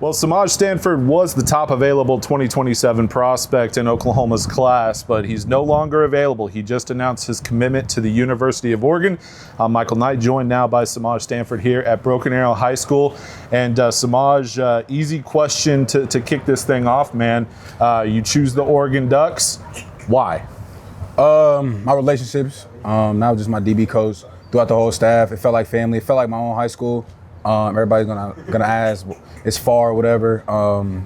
Well, Semaj Stanford was the top available 2027 prospect in Oklahoma's class, but he's no longer available. He just announced his commitment to the University of Oregon. I'm Michael Knight, joined now by Semaj Stanford here at Broken Arrow High School. And Semaj, easy question to kick this thing off, man. You choose the Oregon Ducks. Why? My relationships, not just my DB coach, throughout the whole staff. It felt like family. It felt like my own high school. Everybody's gonna ask, it's far or whatever.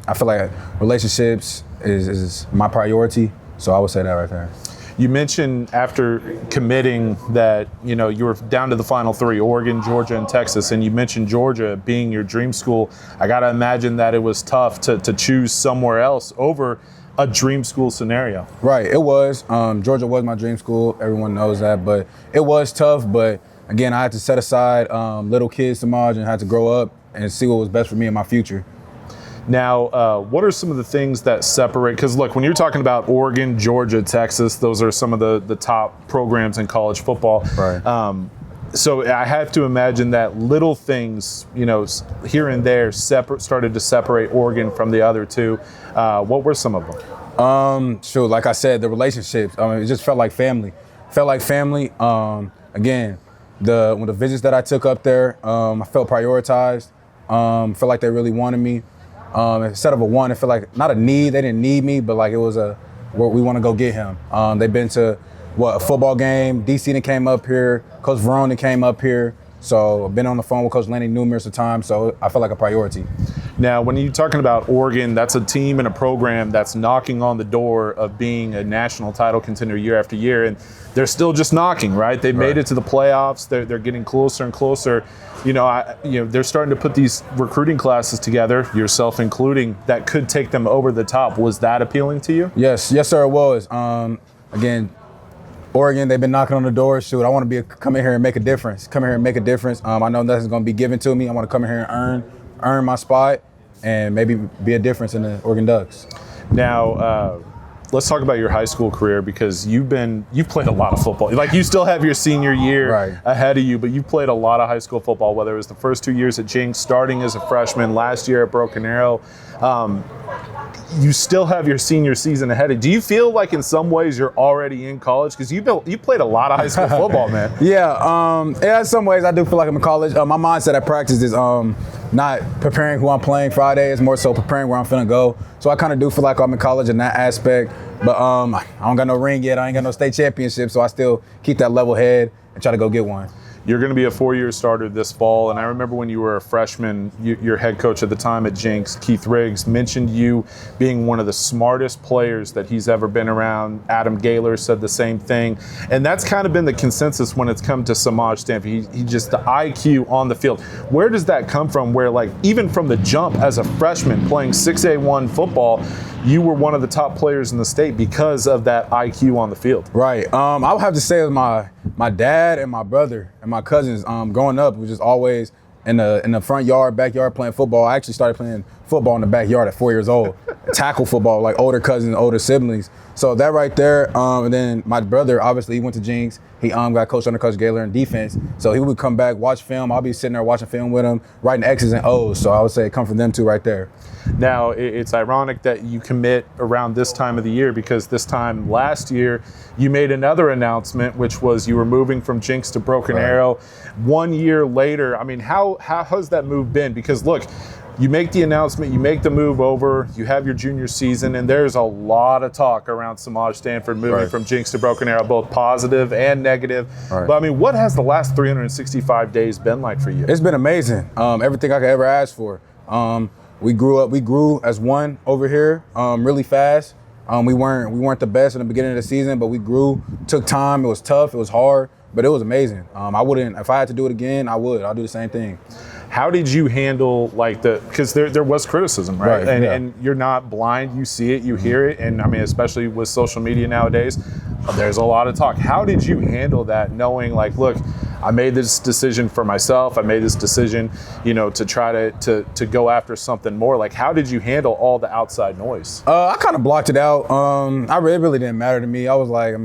I feel like relationships is my priority, so I would say that right there. You mentioned after committing that you were down to the final three: Oregon, Georgia, and Texas. And you mentioned Georgia being your dream school. I gotta imagine that it was tough to choose somewhere else over a dream school scenario. Right, it was. Georgia was my dream school. Everyone knows that, but it was tough. But again, I had to set aside little kid Semaj and had to grow up and see what was best for me in my future. Now, what are some of the things that separate? Because look, when you're talking about Oregon, Georgia, Texas, those are some of the top programs in college football. Right. So I have to imagine that little things, here and there started to separate Oregon from the other two. What were some of them? Sure, like I said, the relationships. It just felt like family. Again, when the visits that I took up there, I felt prioritized. Felt like they really wanted me. Instead of a want, it felt like not a need. They didn't need me, but like it was we want to go get him. They've been to a football game. DC came up here. Coach Verone came up here. So I've been on the phone with Coach Lanning numerous of times. So I felt like a priority. Now, when you're talking about Oregon, that's a team and a program that's knocking on the door of being a national title contender year after year, and they're still just knocking, right? They've made it to the playoffs. They're getting closer and closer. They're starting to put these recruiting classes together, yourself including, that could take them over the top. Was that appealing to you? Yes, sir, it was. Again, Oregon, they've been knocking on the door. Shoot, I want to come in here and make a difference. I know nothing's going to be given to me. I want to come in here and earn my spot and maybe be a difference in the Oregon Ducks. Now, let's talk about your high school career, because you've played a lot of football. Like, you still have your senior year ahead of you, but you've played a lot of high school football, whether it was the first 2 years at Jinx, starting as a freshman, last year at Broken Arrow. You still have your senior season ahead of you. Do you feel like in some ways you're already in college? Because you played a lot of high school football, man. Yeah, in some ways I do feel like I'm in college. My mindset at practice is not preparing who I'm playing Friday. It's more so preparing where I'm finna go. So I kind of do feel like I'm in college in that aspect. But I don't got no ring yet. I ain't got no state championship. So I still keep that level head and try to go get one. You're going to be a 4-year starter this fall, and I remember when you were a freshman, your head coach at the time at Jinx, Keith Riggs, mentioned you being one of the smartest players that he's ever been around. Adam Gaylor said the same thing, and that's kind of been the consensus when it's come to Semaj Stanford. He just, the IQ on the field. Where does that come from, where like even from the jump as a freshman playing 6A1 football, you were one of the top players in the state because of that IQ on the field? Right. I would have to say it was my dad and my brother and my cousins. Growing up, was just always in the front yard, backyard playing football. I actually started playing football in the backyard at 4 years old. Tackle football, like older cousins, older siblings. So that right there, and then my brother, obviously, he went to Jinx. He got coached under Coach Gaylor in defense. So he would come back, watch film. I'll be sitting there watching film with him, writing X's and O's. So I would say it come from them two right there. Now, it's ironic that you commit around this time of the year, because this time last year, you made another announcement, which was you were moving from Jinx to Broken Arrow. 1 year later, I mean, how has that move been? Because look, you make the announcement, you make the move over, you have your junior season, and there's a lot of talk around Semaj Stanford moving from Jinx to Broken Arrow, both positive and negative. But I mean, what has the last 365 days been like for you? It's been amazing. Everything I could ever ask for. We grew as one over here really fast. We weren't the best in the beginning of the season, but we grew, took time. It was tough, it was hard, but it was amazing. If I had to do it again, I'll do the same thing. How did you handle because there was criticism, right? And you're not blind, you see it, you hear it, and I mean, especially with social media nowadays, there's a lot of talk. How did you handle that, knowing like, look, I made this decision for myself, I made this decision, to try to go after something more. Like, how did you handle all the outside noise? I kind of blocked it out. It really didn't matter to me. I was like,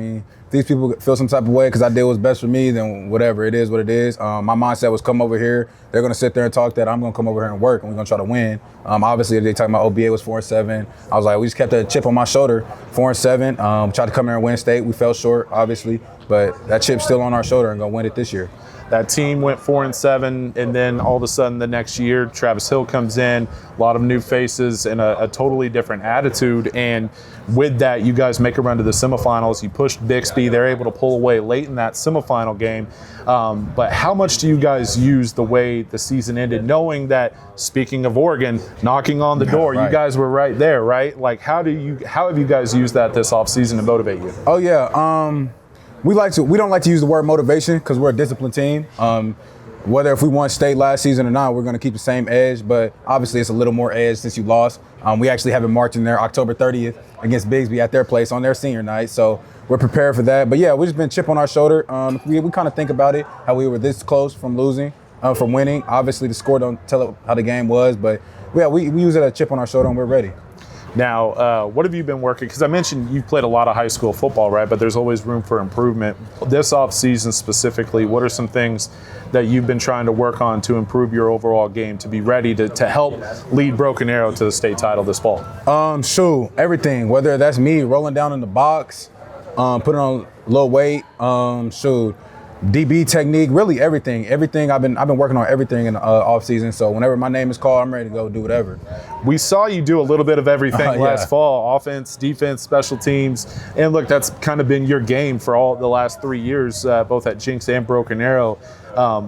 these people feel some type of way because I did what's best for me, then whatever, it is what it is. My mindset was come over here. They're going to sit there and talk that. I'm going to come over here and work, and we're going to try to win. Obviously, they talking about OBA was 4-7. I was like, we just kept a chip on my shoulder, 4-7. Tried to come here and win state. We fell short, obviously, but that chip's still on our shoulder and going to win it this year. That team went 4-7, and then all of a sudden the next year, Travis Hill comes in, a lot of new faces and a totally different attitude. And with that, you guys make a run to the semifinals. You pushed Bixby. They're able to pull away late in that semifinal game. But how much do you guys use the way the season ended, knowing that, speaking of Oregon, knocking on the door, right. You guys were right there, right? Like, how have you guys used that this offseason to motivate you? Oh, yeah. We don't like to use the word motivation because we're a disciplined team. Whether if we won state last season or not, we're going to keep the same edge, but obviously it's a little more edge since you lost. We actually have it marching there October 30th against Bigsby at their place on their senior night, so we're prepared for that. But yeah, we've just been chip on our shoulder. We kind of think about it, how we were this close from losing, from winning. Obviously the score don't tell it how the game was, but yeah, we use it as a chip on our shoulder and we're ready. Now, what have you been working? Because I mentioned you played a lot of high school football, right? But there's always room for improvement. This offseason specifically, what are some things that you've been trying to work on to improve your overall game to be ready to help lead Broken Arrow to the state title this fall? Everything. Whether that's me rolling down in the box, putting on a little weight, DB technique, really everything. I've been working on everything in the off season. So whenever my name is called, I'm ready to go do whatever. We saw you do a little bit of everything last fall: offense, defense, special teams, and look, that's kind of been your game for all the last 3 years, both at Jinx and Broken Arrow.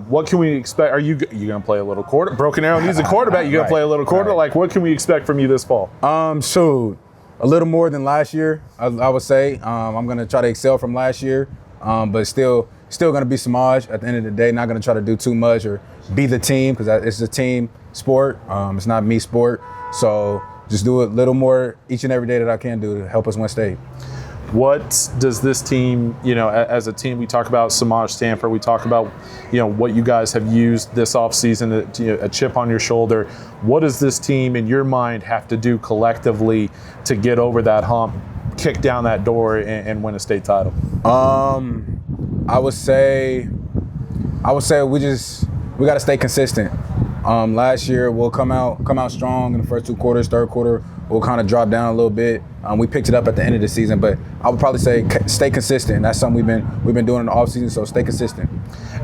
What can we expect? Are you going to play a little quarter? Broken Arrow needs a quarterback. You going to play a little quarter? Like, what can we expect from you this fall? A little more than last year, I would say. I'm going to try to excel from last year, but still going to be Semaj at the end of the day. Not going to try to do too much or be the team because it's a team sport. It's not me sport. So just do a little more each and every day that I can do to help us win state. What does this team, as a team, we talk about Semaj Stanford, we talk about, what you guys have used this offseason, a chip on your shoulder. What does this team, in your mind, have to do collectively to get over that hump, kick down that door, and win a state title? I would say we got to stay consistent. Last year we'll come out strong in the first 2 quarters. Third quarter we'll kind of drop down a little bit. We picked it up at the end of the season, but I would probably say stay consistent. That's something we've been doing in the off season. So stay consistent.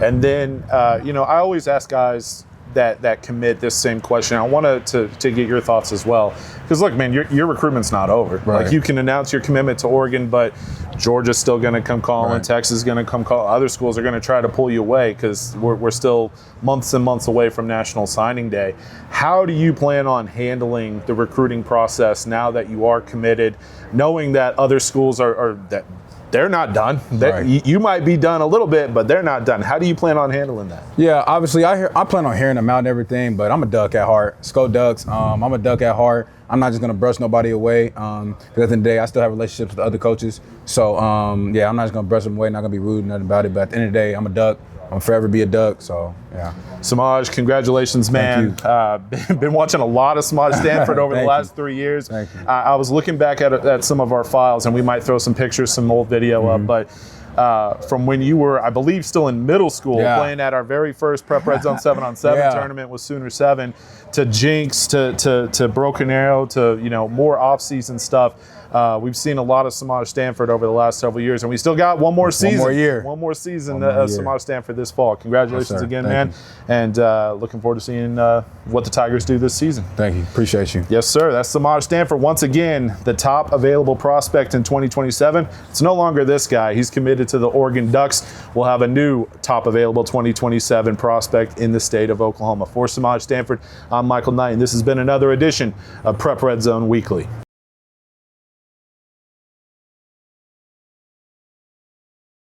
And then I always ask guys that commit this same question. I wanted to get your thoughts as well. Because look, man, your recruitment's not over. Right. Like, you can announce your commitment to Oregon, but Georgia's still going to come calling. Right. Texas is going to come calling. Other schools are going to try to pull you away because we're still months and months away from National Signing Day. How do you plan on handling the recruiting process now that you are committed, knowing that other schools they're not done. Right. You might be done a little bit, but they're not done. How do you plan on handling that? Yeah, obviously I plan on hearing them out and everything, but I'm a duck at heart. Sco Ducks. I'm a duck at heart. I'm not just gonna brush nobody away. Because at the end of the day, I still have relationships with the other coaches. So I'm not just gonna brush them away. Not gonna be rude or nothing about it. But at the end of the day, I'm a duck. I'm forever be a duck. So yeah. Semaj, congratulations, man. Been watching a lot of Semaj Stanford over the last 3 years. Thank you. I was looking back at some of our files, and we might throw some pictures, some old video up, but from when you were, I believe, still in middle school, playing at our very first Prep Red Zone 7-on-7 tournament with Sooner 7, to Jinx, to Broken Arrow, to more off-season stuff. We've seen a lot of Semaj Stanford over the last several years, and we still got one more season. One more season of Semaj Stanford this fall. Congratulations again, man. And looking forward to seeing what the Tigers do this season. Thank you. Appreciate you. Yes, sir. That's Semaj Stanford. Once again, the top available prospect in 2027. It's no longer this guy. He's committed to the Oregon Ducks. We'll have a new top available 2027 prospect in the state of Oklahoma. For Semaj Stanford, I'm Michael Knight, and this has been another edition of Prep Red Zone Weekly.